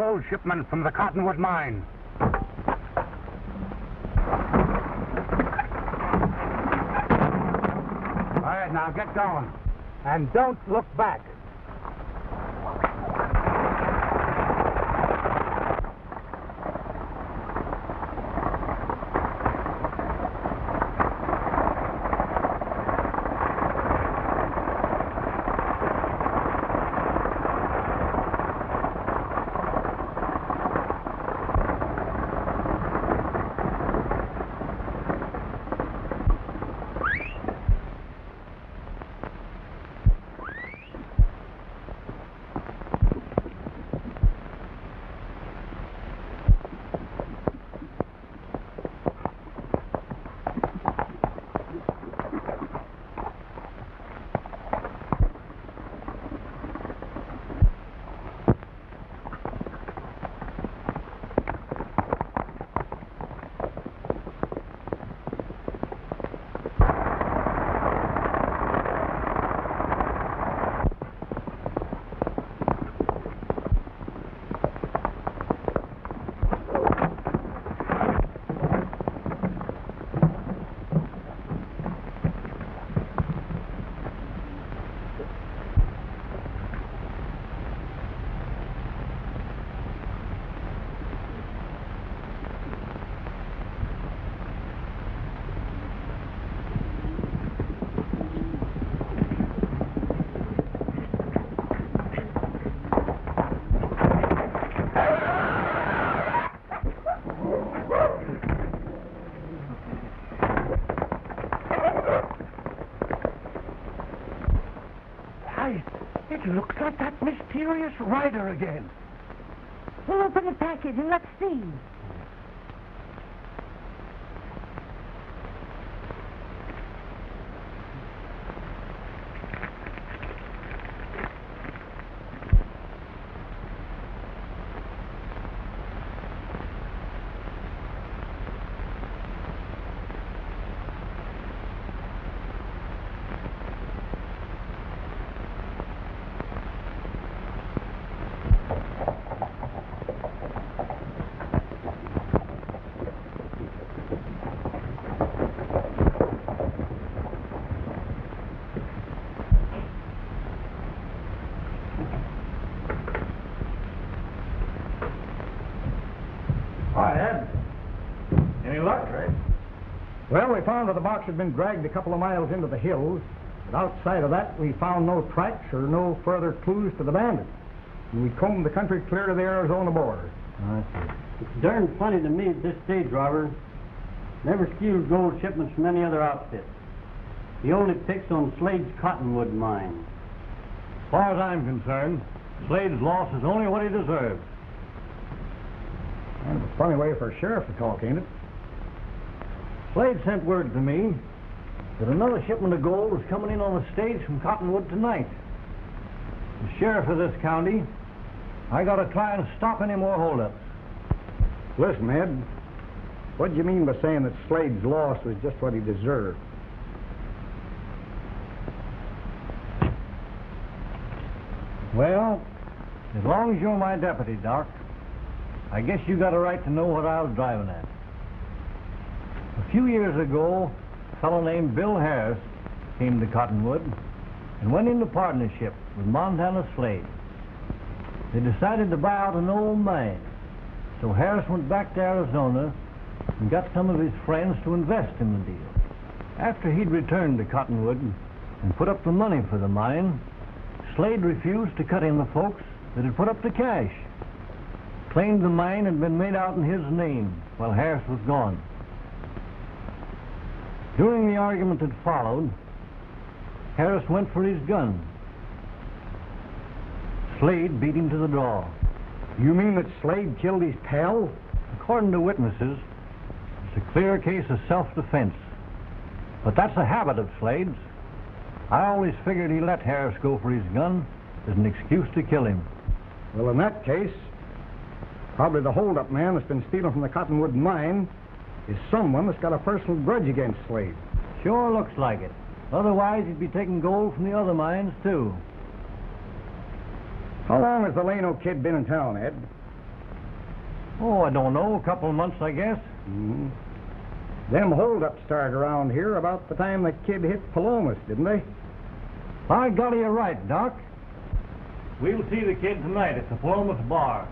gold shipment from the Cottonwood mine. All right, now get going. And don't look back. It looks like that mysterious rider again. We'll open the package and let's see. Well, we found that the box had been dragged a couple of miles into the hills, but outside of that, we found no tracks or no further clues to the bandit. And we combed the country clear to the Arizona border. I see. It's darn funny to me that this stage robber never steals gold shipments from any other outfit. He only picks on Slade's Cottonwood mine. As far as I'm concerned, Slade's loss is only what he deserves. Kind of a funny way for a sheriff to talk, ain't it? Slade sent word to me that another shipment of gold was coming in on the stage from Cottonwood tonight. As sheriff of this county, I gotta try and stop any more holdups. Listen, Ed, what do you mean by saying that Slade's loss was just what he deserved? Well, as long as you're my deputy, Doc, I guess you got a right to know what I was driving at. A few years ago, a fellow named Bill Harris came to Cottonwood and went into partnership with Montana Slade. They decided to buy out an old mine, so Harris went back to Arizona and got some of his friends to invest in the deal. After he'd returned to Cottonwood and put up the money for the mine, Slade refused to cut in the folks that had put up the cash. Claimed the mine had been made out in his name while Harris was gone. During the argument that followed, Harris went for his gun. Slade beat him to the draw. You mean that Slade killed his pal? According to witnesses, it's a clear case of self-defense. But that's a habit of Slade's. I always figured he let Harris go for his gun as an excuse to kill him. Well, in that case, probably the hold-up man that's been stealing from the Cottonwood mine is someone that's got a personal grudge against Slade. Sure looks like it. Otherwise, he'd be taking gold from the other mines, too. How long has the Llano Kid been in town, Ed? Oh, I don't know. A couple of months, I guess. Mm-hmm. Them holdups started around here about the time the kid hit Palomas, didn't they? By golly, you're right, Doc. We'll see the kid tonight at the Palomas bar.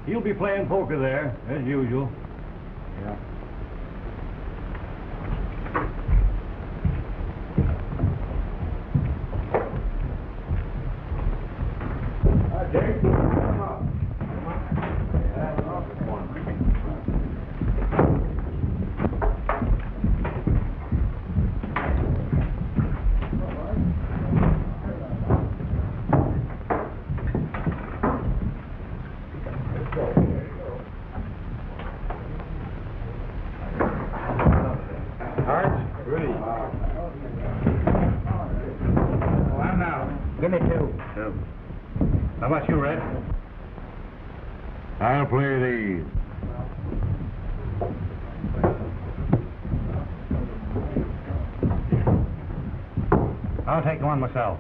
He'll be playing poker there, as usual. Yeah. Jake, come up. Give me two. How about you, Red? I'll play these. I'll take one myself.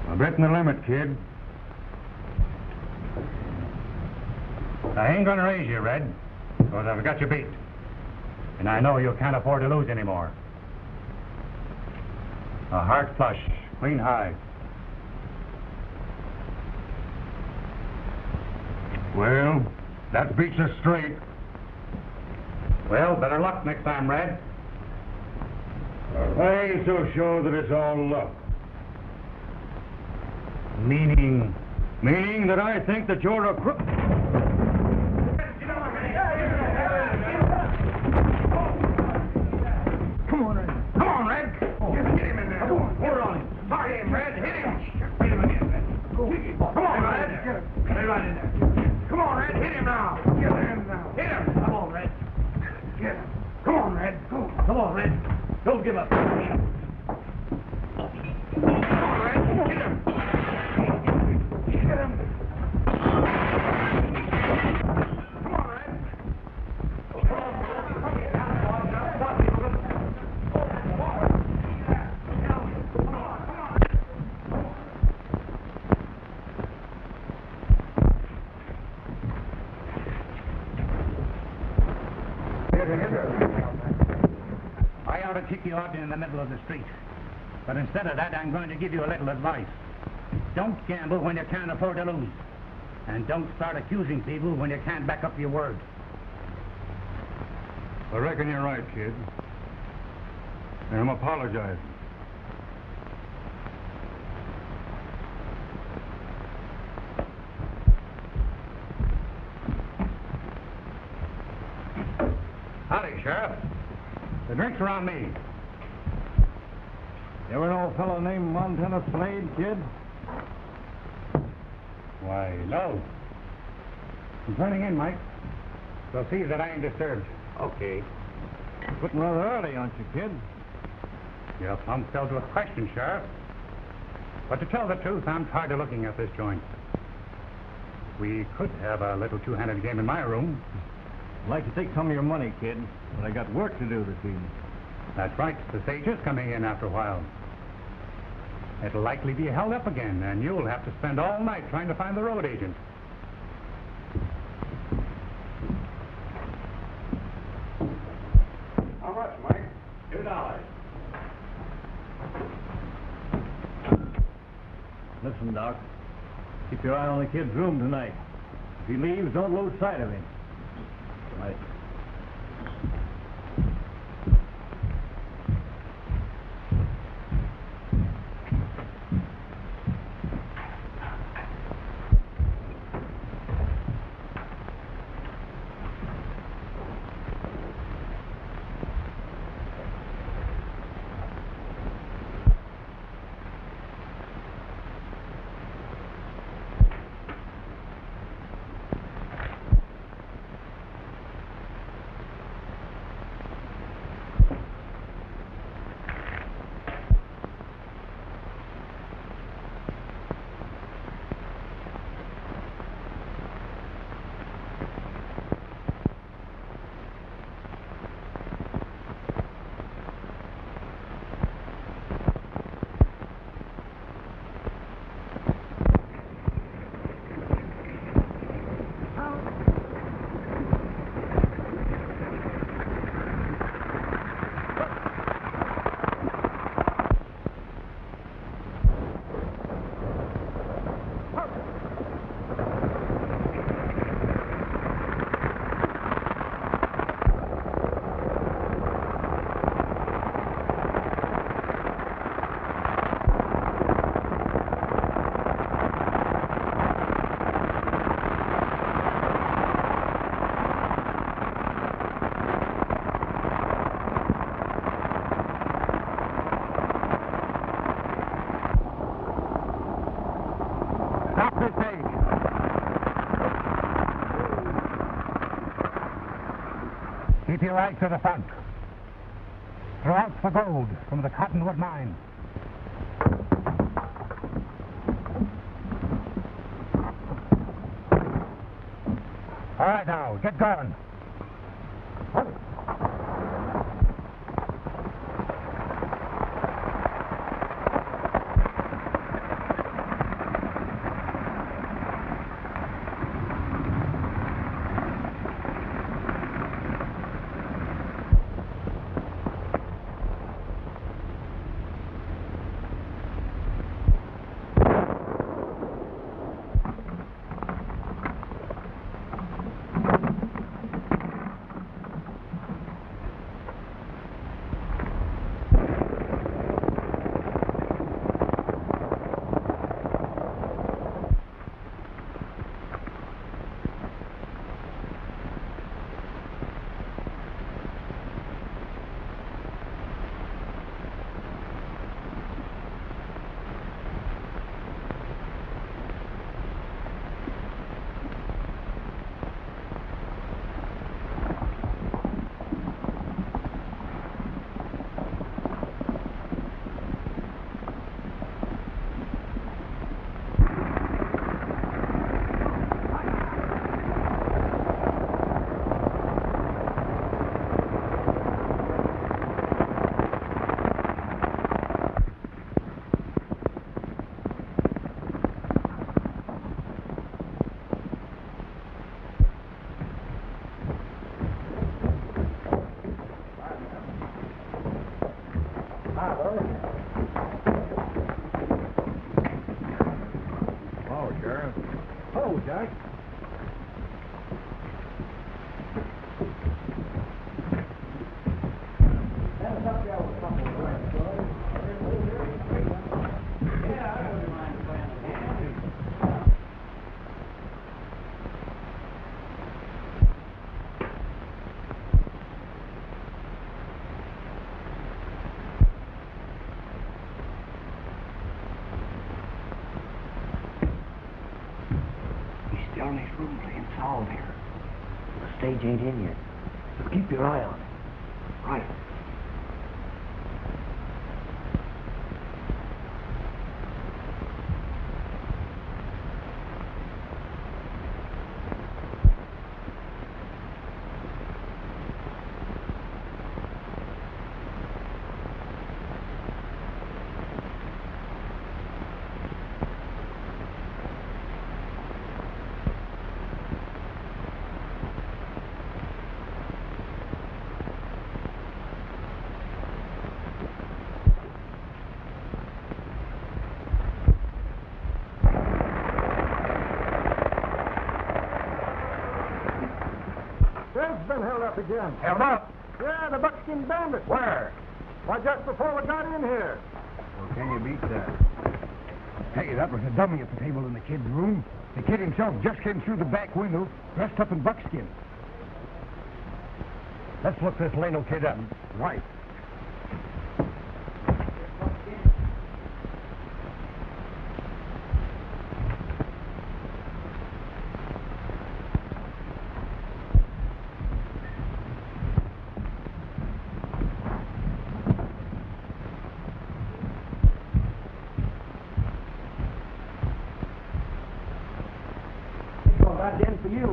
I'm betting the limit, kid. I ain't gonna raise you, Red, because I've got you beat. And I know you can't afford to lose anymore. A hard flush, clean high. Well, that beats us straight. Well, better luck next time, Red. I ain't so sure that it's all luck. Meaning Meaning that I think that you're a crook. Come on, Red. Come on, Red. Get him in there. Come on. Hold on him. Start him, Red. Hit him. Hit him again, Red. Come on, Red. Get him. Get right in there. Come on, Red. Hit him now. Get him now. Hit him. Come on, Red. Get him. Come on, Red. Come on, Red. Don't give up. Come on, Red. Hit him. Get him. Come on, Red. I ought to kick you out in the middle of the street. But instead of that, I'm going to give you a little advice. Don't gamble when you can't afford to lose. And don't start accusing people when you can't back up your word. I reckon you're right, kid. And I'm apologizing. Howdy, Sheriff. The drinks are on me. You ever know a fellow named Montana Slade, kid? Why, no. I'm turning in, Mike. So see that I ain't disturbed. Okay. Putting rather early, aren't you, kid? You're plumb filled with questions, Sheriff. But to tell the truth, I'm tired of looking at this joint. We could have a little two-handed game in my room. I'd like to take some of your money, kid, but I got work to do this evening. That's right. The stage is coming in after a while. It'll likely be held up again, and you'll have to spend all night trying to find the road agent. How much, Mike? $2. Listen, Doc. Keep your eye on the kid's room tonight. If he leaves, don't lose sight of him. Right. Keep your eyes to the front. Throw out for gold from the Cottonwood mine. All right, now, get going. Oh, Sheriff. Oh, Jack. Still in his room playing solve here. The stage ain't in yet. So keep your eye on it. Right. Fred's been held up again. Held up? Yeah, the buckskin bandit. Where? Why, just before we got in here. Well, can you beat that? Hey, that was a dummy at the table in the kid's room. The kid himself just came through the back window, dressed up in buckskin. Let's look this Llano Kid up. Right. That's in for you.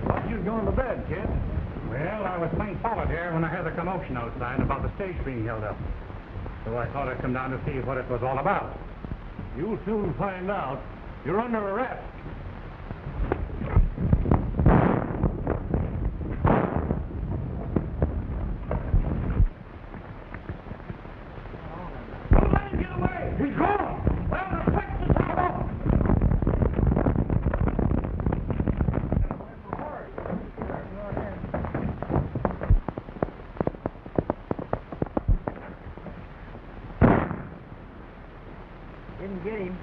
Thought you was going to bed, kid. Well, I was playing solitaire when I heard the commotion outside about the stage being held up. So I thought I'd come down to see what it was all about. You'll soon find out. You're under arrest. Didn't get him.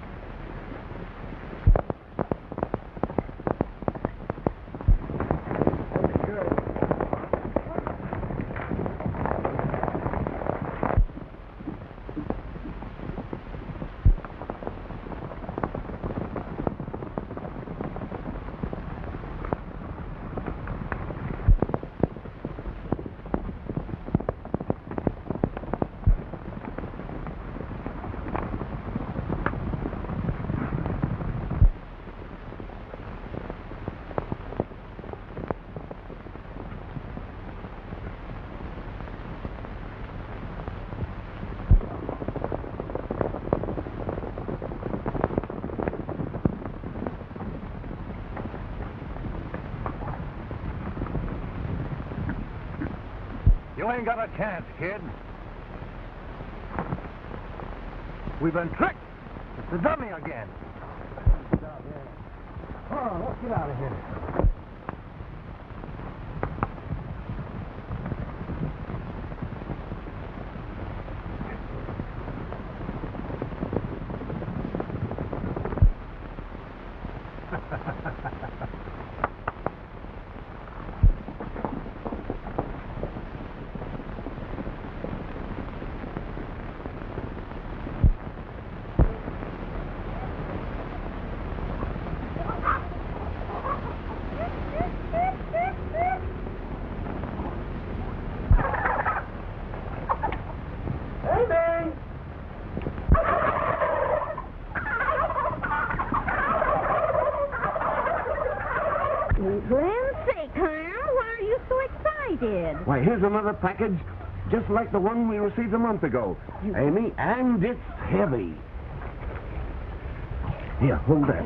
You ain't got a chance, kid. We've been tricked. It's the dummy again. Come on, let's get out of here. Glen's sake, Carl, why are you so excited? Why, here's another package, just like the one we received a month ago, Amy, and it's heavy. Here, hold that.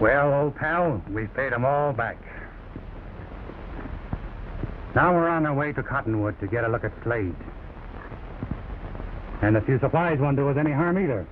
Well, old pal, we've paid them all back. Now we're on our way to Cottonwood to get a look at Slade. And a few supplies won't do us any harm either.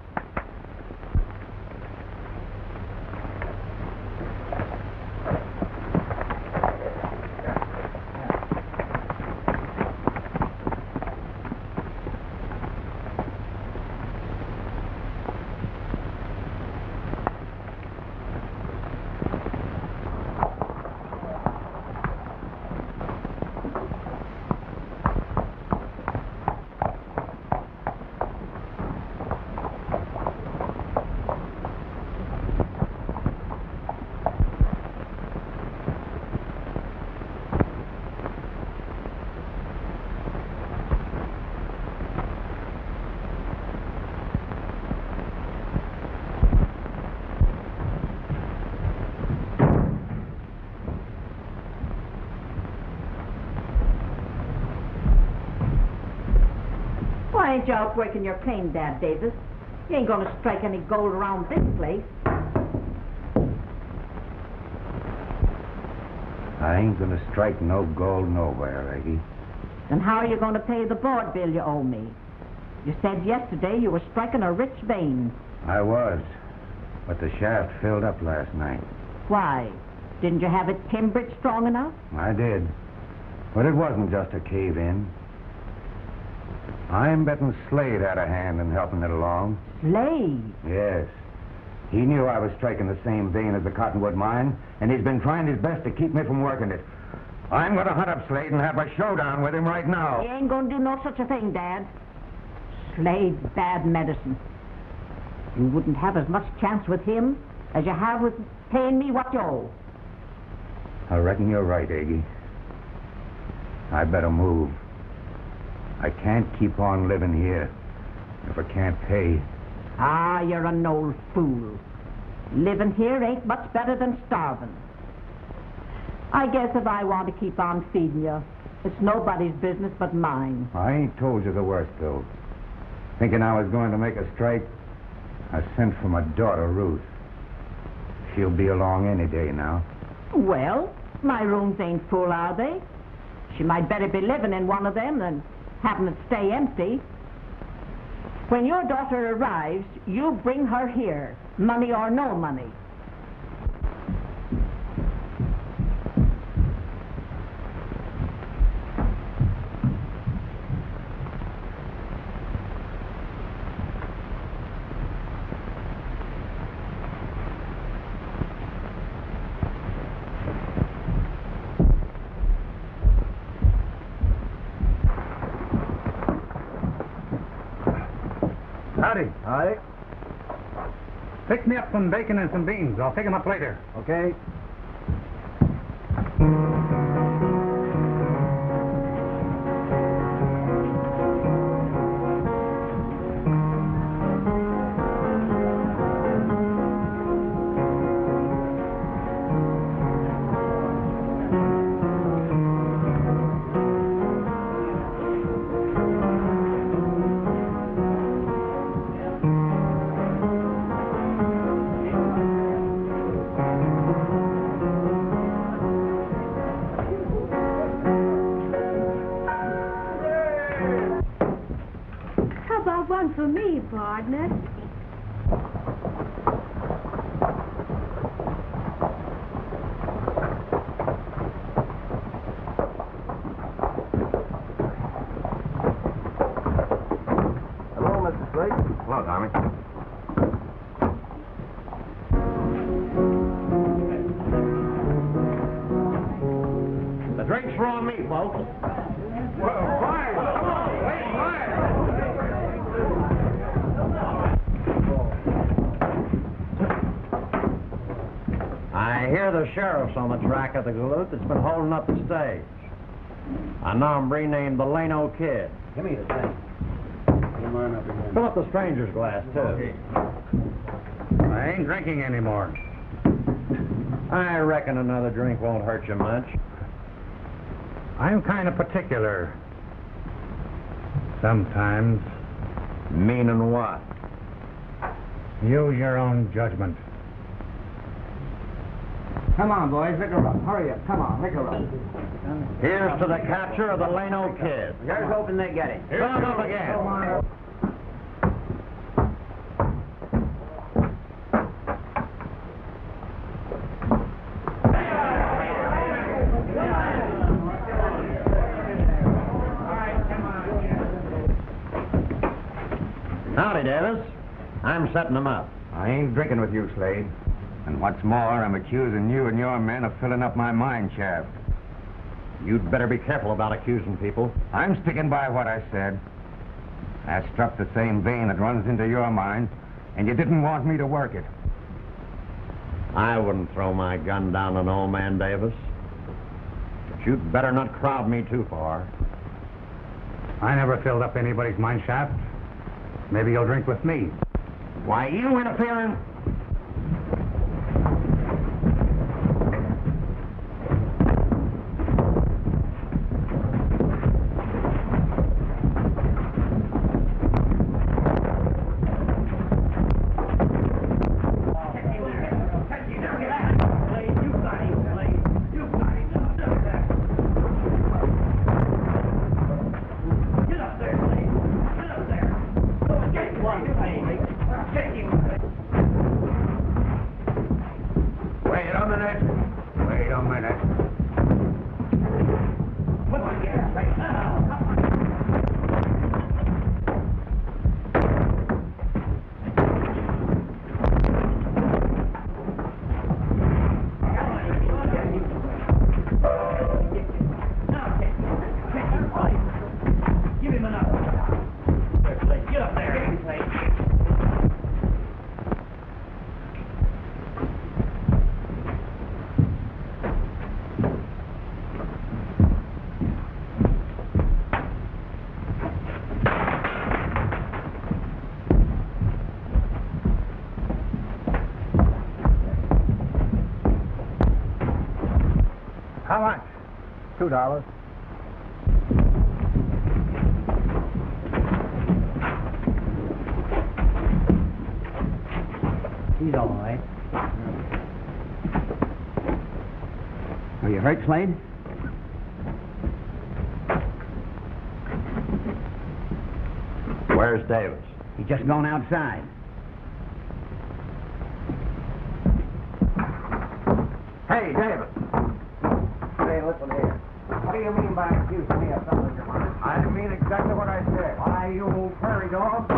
Why ain't you out working your claim, Dad Davis? You ain't gonna strike any gold around this place. I ain't gonna strike no gold nowhere, Aggie. Then how are you gonna pay the board bill you owe me? You said yesterday you were striking a rich vein. I was, but the shaft filled up last night. Why? Didn't you have it timbered strong enough? I did, but it wasn't just a cave-in. I'm betting Slade had a hand in helping it along. Slade? Yes. He knew I was striking the same vein as the Cottonwood mine, and he's been trying his best to keep me from working it. I'm going to hunt up Slade and have a showdown with him right now. You ain't gonna do no such a thing, Dad. Slade's bad medicine. You wouldn't have as much chance with him as you have with paying me what you owe. I reckon you're right, Aggie. I better move. I can't keep on living here if I can't pay. Ah, you're an old fool. Living here ain't much better than starving. I guess if I want to keep on feeding you, it's nobody's business but mine. I ain't told you the worst, though. Thinking I was going to make a strike, I sent for my daughter, Ruth. She'll be along any day now. Well, my rooms ain't full, are they? She might better be living in one of them than having it stay empty. When your daughter arrives, you bring her here, money or no money. Howdy. Howdy. Pick me up some bacon and some beans. I'll pick 'em up later. Okay. How about one for me, partner? Hello, Mr. Slade. Hello, Tommy. The drinks are on me, folks. Well, fire! Come on, wait, fire! I hear the sheriff's on the track of the galoot that's been holding up the stage. A nombre named the Llano Kid. Give me the thing. Fill up the stranger's glass, too. I ain't drinking anymore. I reckon another drink won't hurt you much. I'm kind of particular. Sometimes. Meaning what? Use your own judgment. Come on, boys, lick her up. Hurry up. Come on, lick her up. Here's to the capture of the Llano Kid. Here's hoping they get it. Fill it up again. Howdy, Davis. I'm setting them up. I ain't drinking with you, Slade. And what's more, I'm accusing you and your men of filling up my mine shaft. You'd better be careful about accusing people. I'm sticking by what I said. I struck the same vein that runs into your mine, and you didn't want me to work it. I wouldn't throw my gun down on old man Davis. But you'd better not crowd me too far. I never filled up anybody's mine shaft. Maybe you'll drink with me. Why, you interfering? Wait a minute. Give him enough. Get up there. How much? $2. He's all right. Are you hurt, Slade? Where's Davis? He's just gone outside. Hey, David. Hey, listen here. What do you mean by accusing me of something you're lying? I didn't mean exactly what I said. Why, you old prairie dog.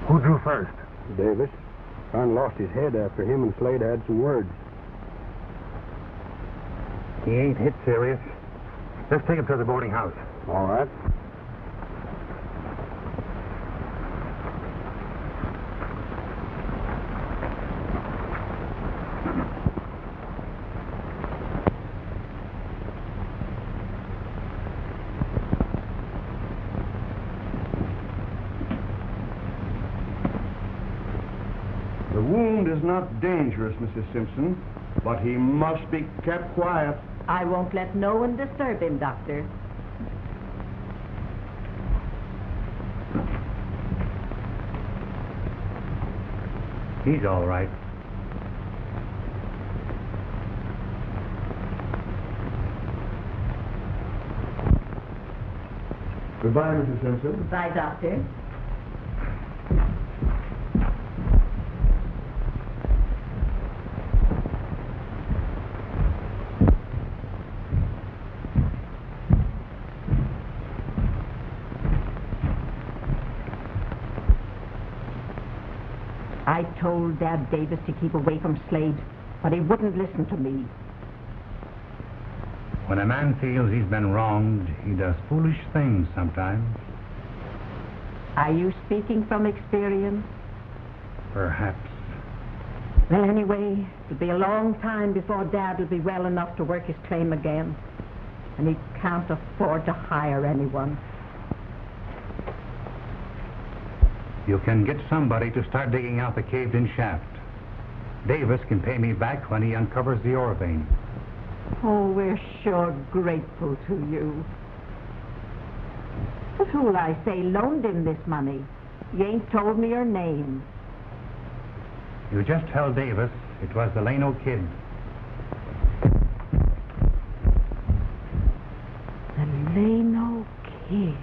Who drew first? Davis. Kind of lost his head after him and Slade had some words. He ain't hit serious. Let's take him to the boarding house. All right. The wound is not dangerous, Mrs. Simpson, but he must be kept quiet. I won't let no one disturb him, Doctor. He's all right. Goodbye, Mrs. Simpson. Bye, Doctor. I told Dad Davis to keep away from Slade, but he wouldn't listen to me. When a man feels he's been wronged, he does foolish things sometimes. Are you speaking from experience? Perhaps. Well, anyway, it'll be a long time before Dad will be well enough to work his claim again. And he can't afford to hire anyone. You can get somebody to start digging out the caved-in shaft. Davis can pay me back when he uncovers the ore vein. Oh, we're sure grateful to you. But who'll I say loaned him this money? You ain't told me your name. You just tell Davis it was the Llano Kid. The Llano Kid.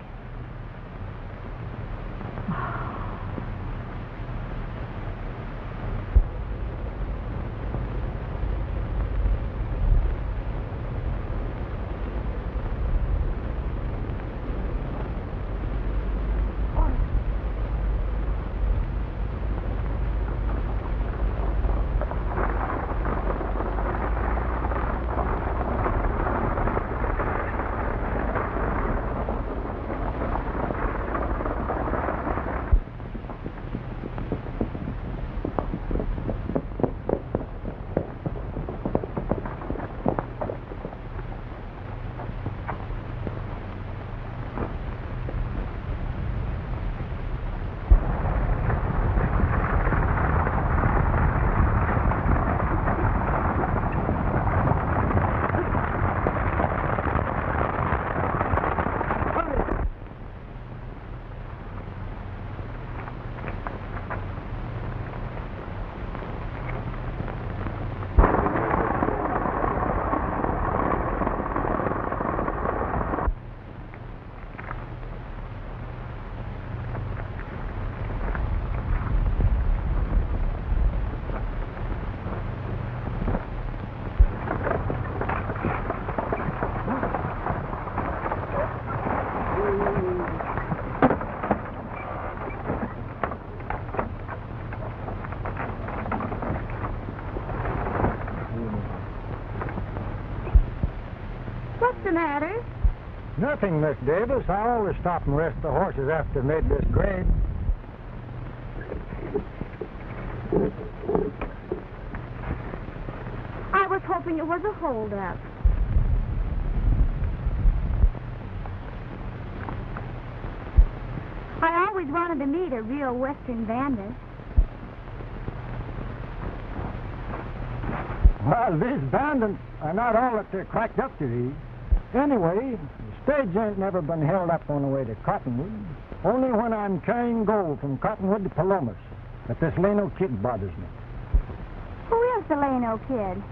What's the matter? Nothing, Miss Davis. I always stop and rest the horses after they've made this grade. I was hoping it was a holdup. I always wanted to meet a real Western bandit. Well, these bandits are not all that they're cracked up to be. Anyway, the stage ain't never been held up on the way to Cottonwood. Only when I'm carrying gold from Cottonwood to Palomas that this Llano Kid bothers me. Who is the Llano Kid?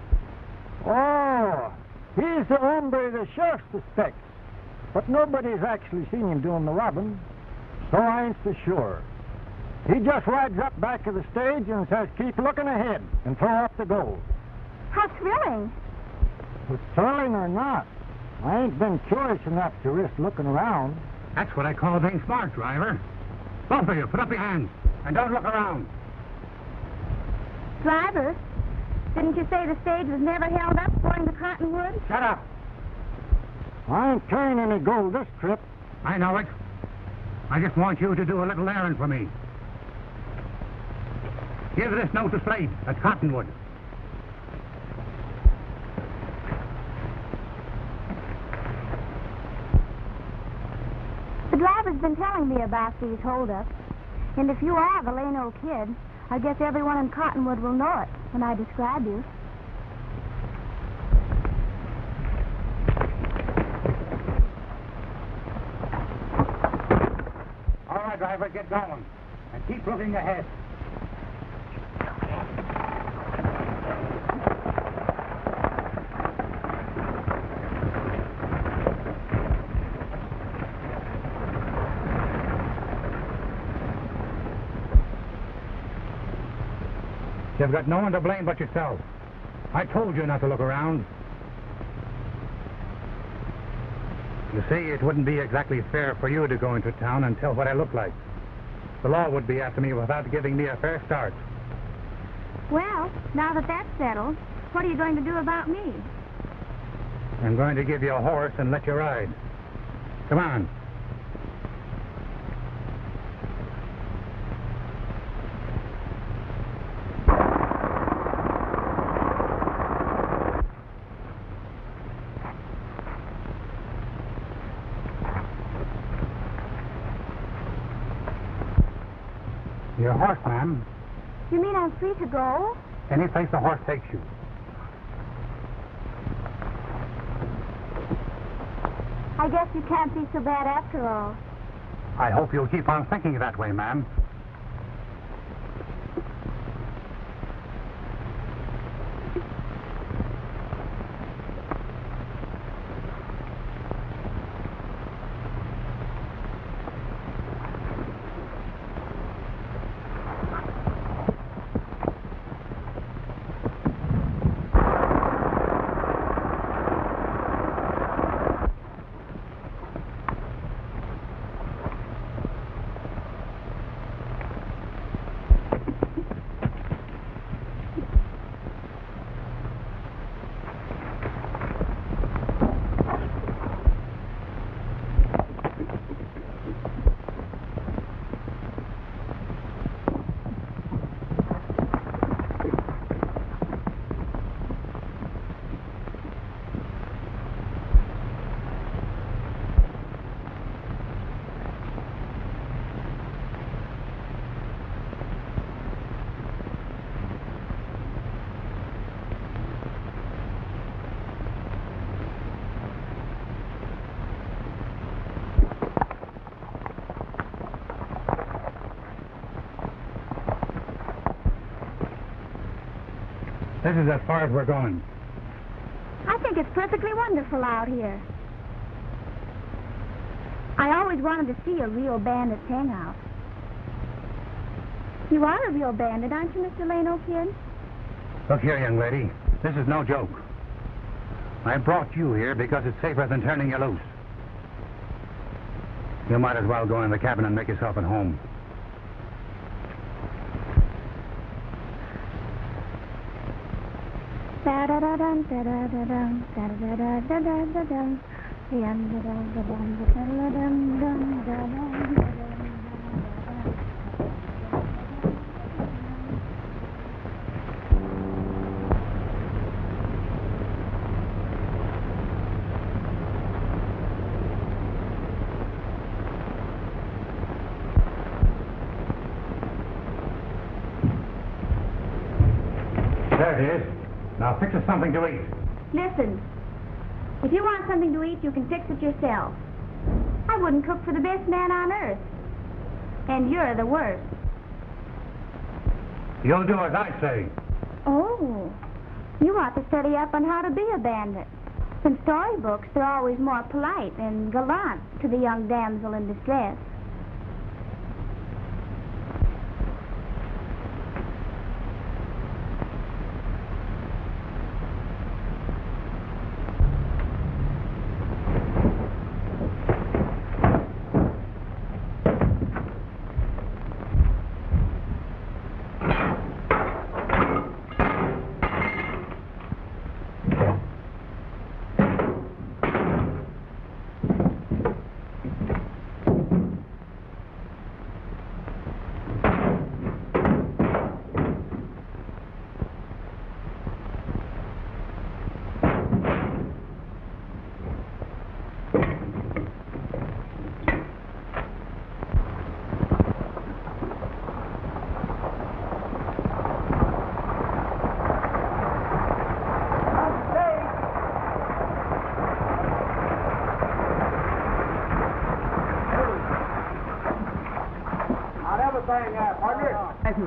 Oh, he's the hombre the sheriff suspects. But nobody's actually seen him doing the robbing, so I ain't so sure. He just rides up back of the stage and says, keep looking ahead and throw up the gold. How thrilling. But thrilling or not, I ain't been curious enough to risk looking around. That's what I call being smart, driver. Both of you, put up your hands and don't look around. Driver, didn't you say the stage was never held up going to Cottonwood? Shut up. I ain't carrying any gold this trip. I know it. I just want you to do a little errand for me. Give this note to Slade at Cottonwood. The driver's been telling me about these holdups. And if you are the Llano Kid, I guess everyone in Cottonwood will know it when I describe you. All right, driver, get going. And keep looking ahead. You've got no one to blame but yourself. I told you not to look around. You see, it wouldn't be exactly fair for you to go into town and tell what I look like. The law would be after me without giving me a fair start. Well, now that that's settled, what are you going to do about me? I'm going to give you a horse and let you ride. Come on. Your horse, ma'am. You mean I'm free to go? Any place the horse takes you. I guess you can't be so bad after all. I hope you'll keep on thinking that way, ma'am. This is as far as we're going. I think it's perfectly wonderful out here. I always wanted to see a real bandit's hangout. You are a real bandit, aren't you, Mr. Llano Kid? Look here, young lady. This is no joke. I brought you here because it's safer than turning you loose. You might as well go in the cabin and make yourself at home. Da-da-da-dum, da-da-da-dum, da-da-da-da-da-da-dum, da-da-da-da-dum, da-da-da-dum, da-da-da-dum. There it is. Now fix us something to eat. Listen, If you want something to eat, you can fix it yourself. I wouldn't cook for the best man on earth. And you're the worst. You'll do as I say. Oh, you ought to study up on how to be a bandit. In storybooks, they're always more polite and gallant to the young damsel in distress.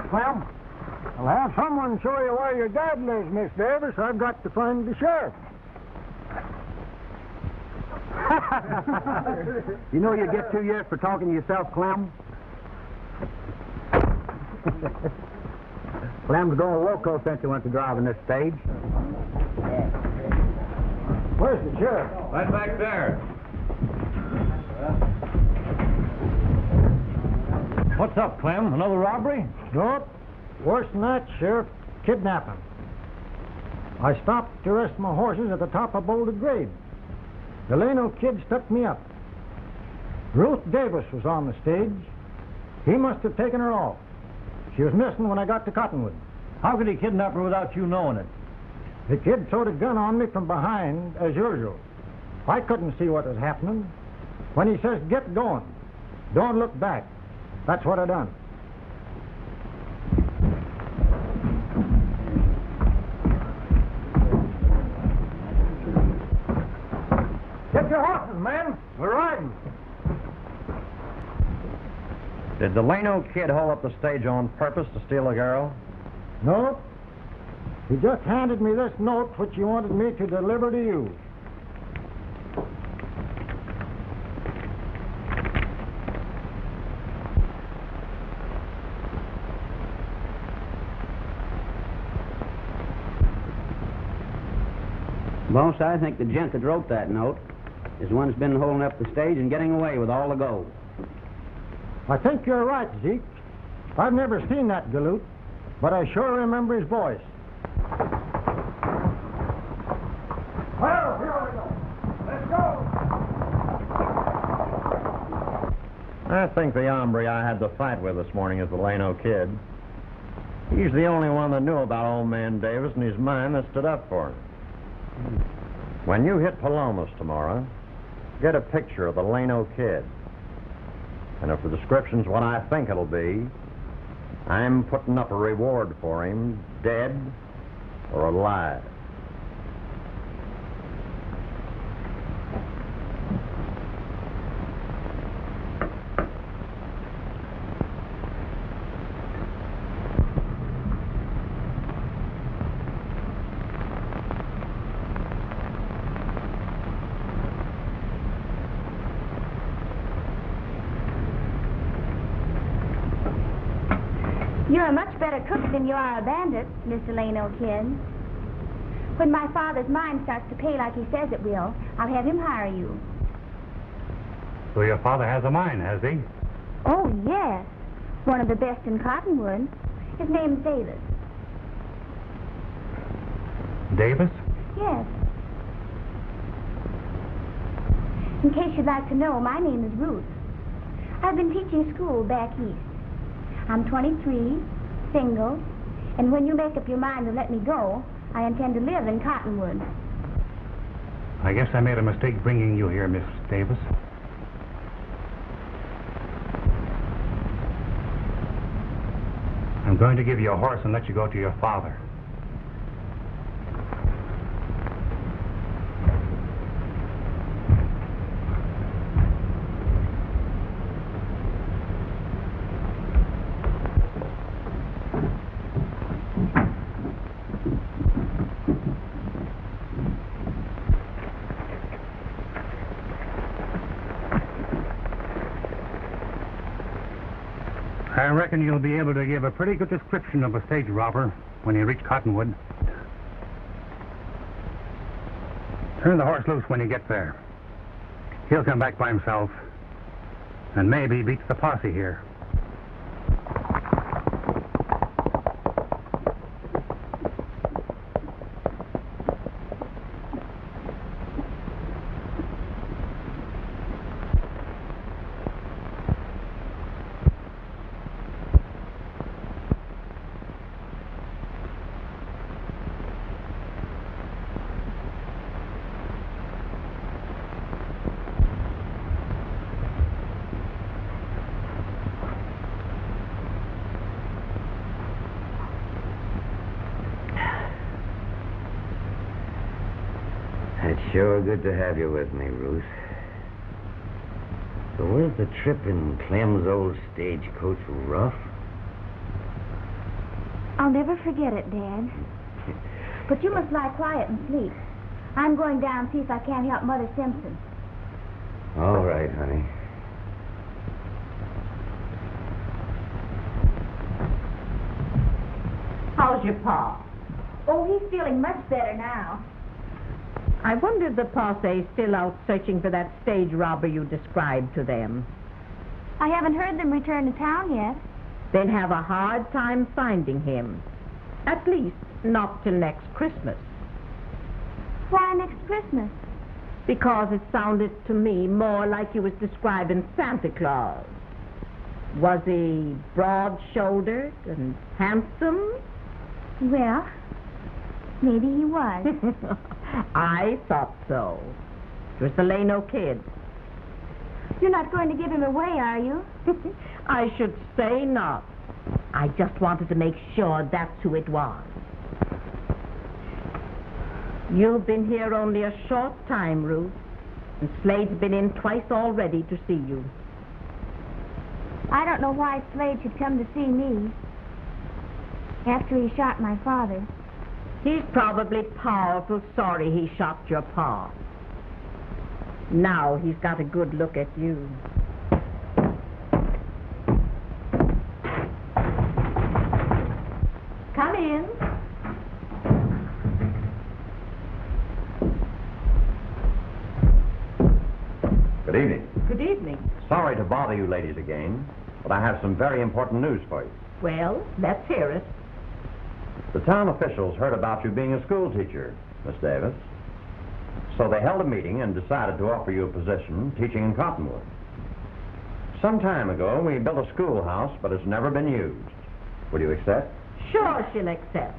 Clem? I'll have someone show you where your dad lives, Miss Davis. I've got to find the sheriff. You know you get 2 years for talking to yourself, Clem? Clem's going loco since he went to driving this stage. Where's the sheriff? Right back there. What's up, Clem? Another robbery? Nope. Worse than that, Sheriff. Kidnapping. I stopped to rest my horses at the top of Boulder Grade. The Llano Kid stuck me up. Ruth Davis was on the stage. He must have taken her off. She was missing when I got to Cottonwood. How could he kidnap her without you knowing it? The kid throwed a gun on me from behind, as usual. I couldn't see what was happening. When he says, "Get going, don't look back," that's what I done. Get your horses, man. We're riding. Did the Llano Kid hold up the stage on purpose to steal a girl? Nope. He just handed me this note which he wanted me to deliver to you. Boss, I think the gent that wrote that note is the one that's been holding up the stage and getting away with all the gold. I think you're right, Zeke. I've never seen that galoot, but I sure remember his voice. Well, here we go. Let's go. I think the hombre I had the fight with this morning is the Llano Kid. He's the only one that knew about old man Davis and his mind that stood up for him. When you hit Palomas tomorrow, get a picture of the Llano Kid. And if the description's what I think it'll be, I'm putting up a reward for him, dead or alive. You're a much better cook than you are a bandit, Mr. Llano Kid. When my father's mine starts to pay like he says it will, I'll have him hire you. So your father has a mine, has he? Oh, yes. One of the best in Cottonwood. His name's Davis. Davis? Yes. In case you'd like to know, my name is Ruth. I've been teaching school back east. I'm 23, single, and when you make up your mind to let me go, I intend to live in Cottonwood. I guess I made a mistake bringing you here, Miss Davis. I'm going to give you a horse and let you go to your father. I reckon you'll be able to give a pretty good description of a stage robber when you reach Cottonwood. Turn the horse loose when you get there. He'll come back by himself, and maybe beats the posse here. It's sure good to have you with me, Ruth. So where's the trip in Clem's old stagecoach rough? I'll never forget it, Dad. But you must lie quiet and sleep. I'm going down to see if I can't help Mother Simpson. All right, honey. How's your pa? Oh, he's feeling much better now. I wonder if the posse's still out searching for that stage robber you described to them. I haven't heard them return to town yet. They'll have a hard time finding him. At least, not till next Christmas. Why next Christmas? Because it sounded to me more like you was describing Santa Claus. Was he broad-shouldered and handsome? Well, maybe he was. I thought so. It was the Llano Kid. You're not going to give him away, are you? I should say not. I just wanted to make sure that's who it was. You've been here only a short time, Ruth, and Slade's been in twice already to see you. I don't know why Slade should come to see me after he shot my father. He's probably powerful sorry he shot your pa. Now he's got a good look at you. Come in. Good evening. Good evening. Sorry to bother you ladies again, but I have some very important news for you. Well, let's hear it. The town officials heard about you being a school teacher, Miss Davis. So they held a meeting and decided to offer you a position teaching in Cottonwood. Some time ago, we built a schoolhouse, but it's never been used. Will you accept? Sure she'll accept.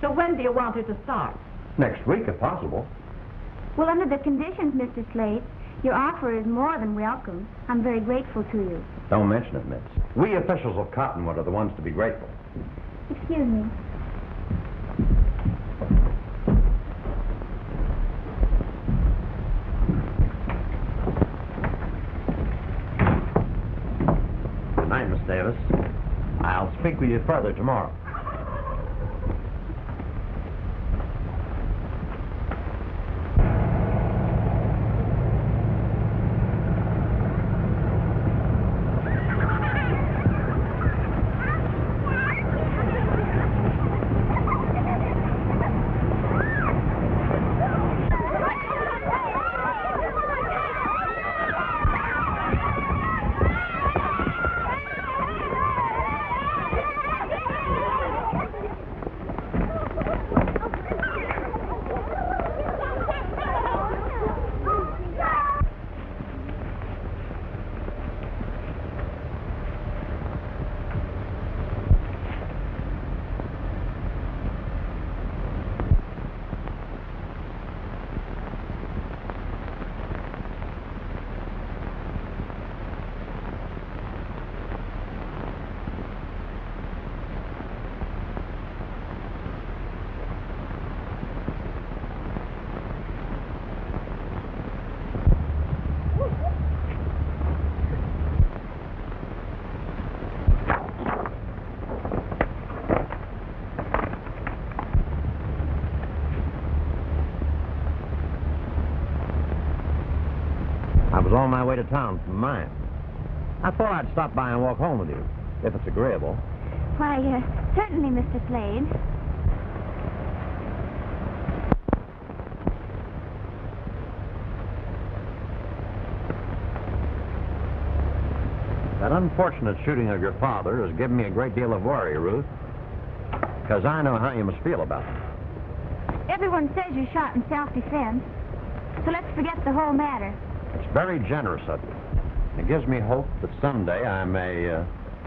So when do you want her to start? Next week, if possible. Well, under the conditions, Mr. Slade, your offer is more than welcome. I'm very grateful to you. Don't mention it, Miss. We officials of Cottonwood are the ones to be grateful. Excuse me. Good night, Miss Davis. I'll speak with you further tomorrow. I was on my way to town from mine. I thought I'd stop by and walk home with you. if it's agreeable. Why, certainly, Mr. Slade. That unfortunate shooting of your father has given me a great deal of worry, Ruth, because I know how you must feel about it. Everyone says you shot in self-defense, so let's forget the whole matter. It's very generous of you. It gives me hope that someday I may,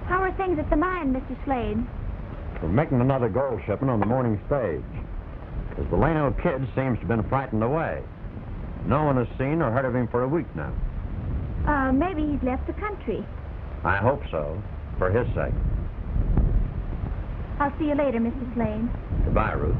How are things at the mine, Mr. Slade? We're making another gold shipment on the morning stage. As the Llano Kid seems to have been frightened away. No one has seen or heard of him for a week now. Maybe he's left the country. I hope so, for his sake. I'll see you later, Mr. Slade. Goodbye, Ruth.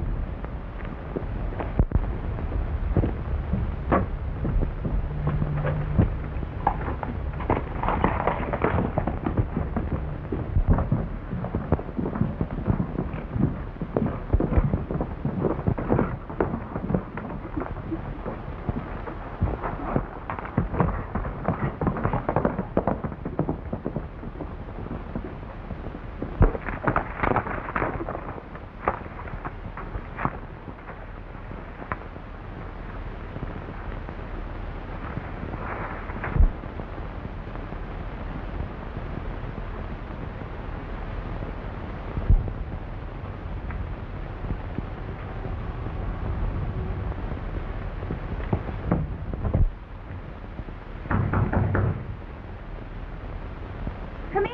Come in.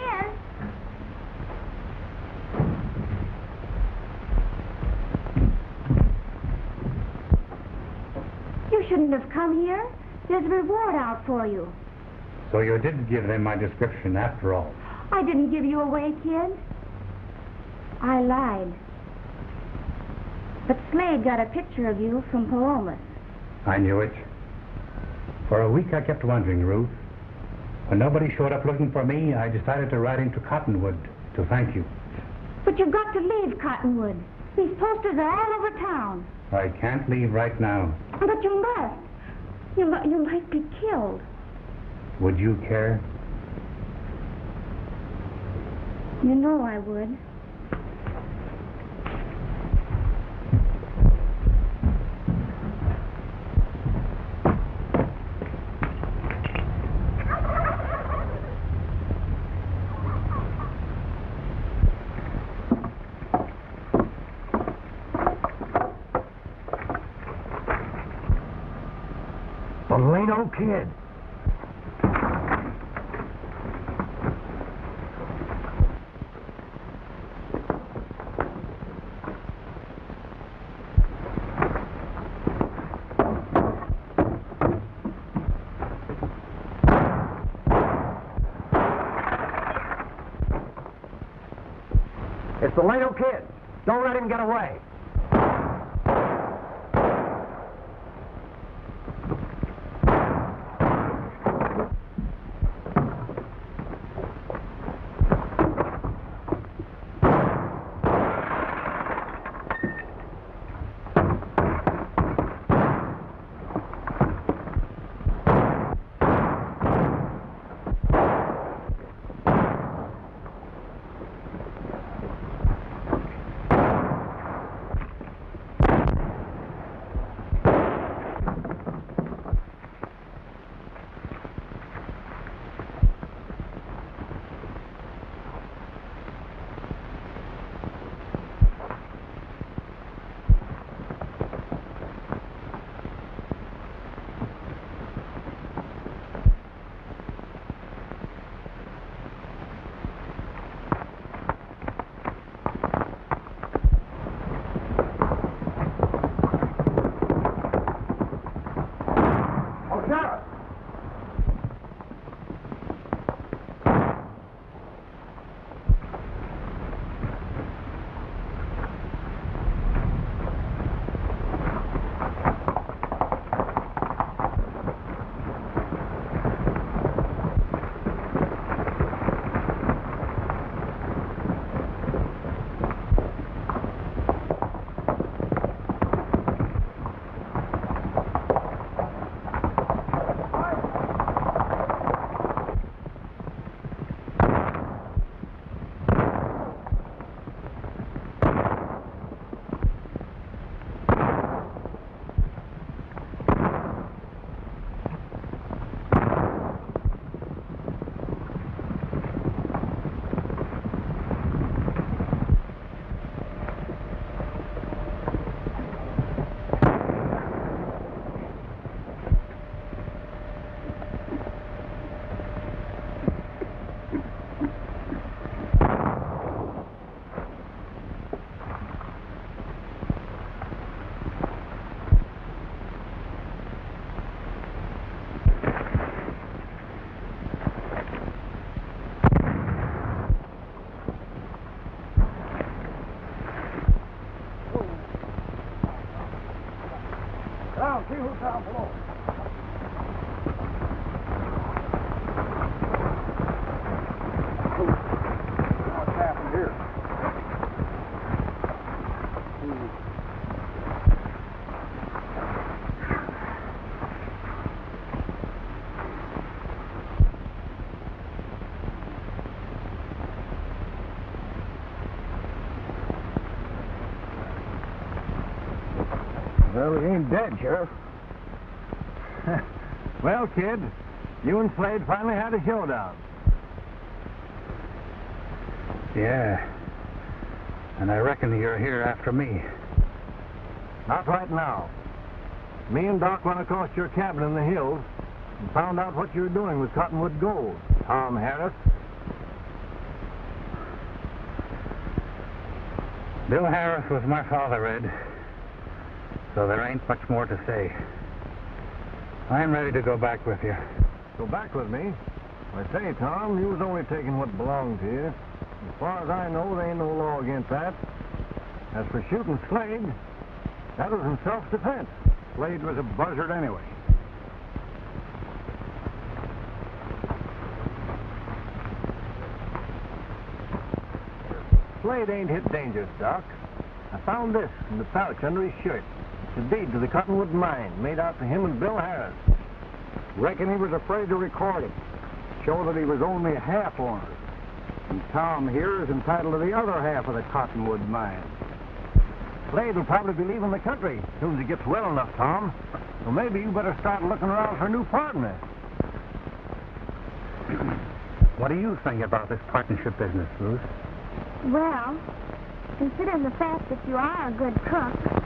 You shouldn't have come here. There's a reward out for you. So you did give them my description after all. I didn't give you away, kid. I lied. But Slade got a picture of you from Palomas. I knew it. For a week I kept wondering, Ruth. When nobody showed up looking for me, I decided to ride into Cottonwood to thank you. But you've got to leave Cottonwood. These posters are all over town. I can't leave right now. But you must. You might be killed. Would you care? You know I would. The Llano Kid. It's the Llano Kid. Don't let him get away. down below. What's happened here? Well, he ain't dead, Sheriff. Well, kid, you and Slade finally had a showdown. Yeah. And I reckon you're here after me. Not right now. Me and Doc went across your cabin in the hills and found out what you were doing with Cottonwood gold, Tom Harris. Bill Harris was my father, Red. So there ain't much more to say. I'm ready to go back with you. Go back with me? I say, Tom, you was only taking what belonged to you. As far as I know, there ain't no law against that. As for shooting Slade, that was in self-defense. Slade was a buzzard anyway. Slade ain't hit dangerous, Doc. I found this in the pouch under his shirt. It's a deed to the Cottonwood mine, made out to him and Bill Harris. Reckon he was afraid to record it. Show that he was only a half owner. And Tom here is entitled to the other half of the Cottonwood mine. Slade will probably be leaving the country as soon as he gets well enough, Tom. So maybe you better start looking around for a new partner. What do you think about this partnership business, Ruth? Well, considering the fact that you are a good cook,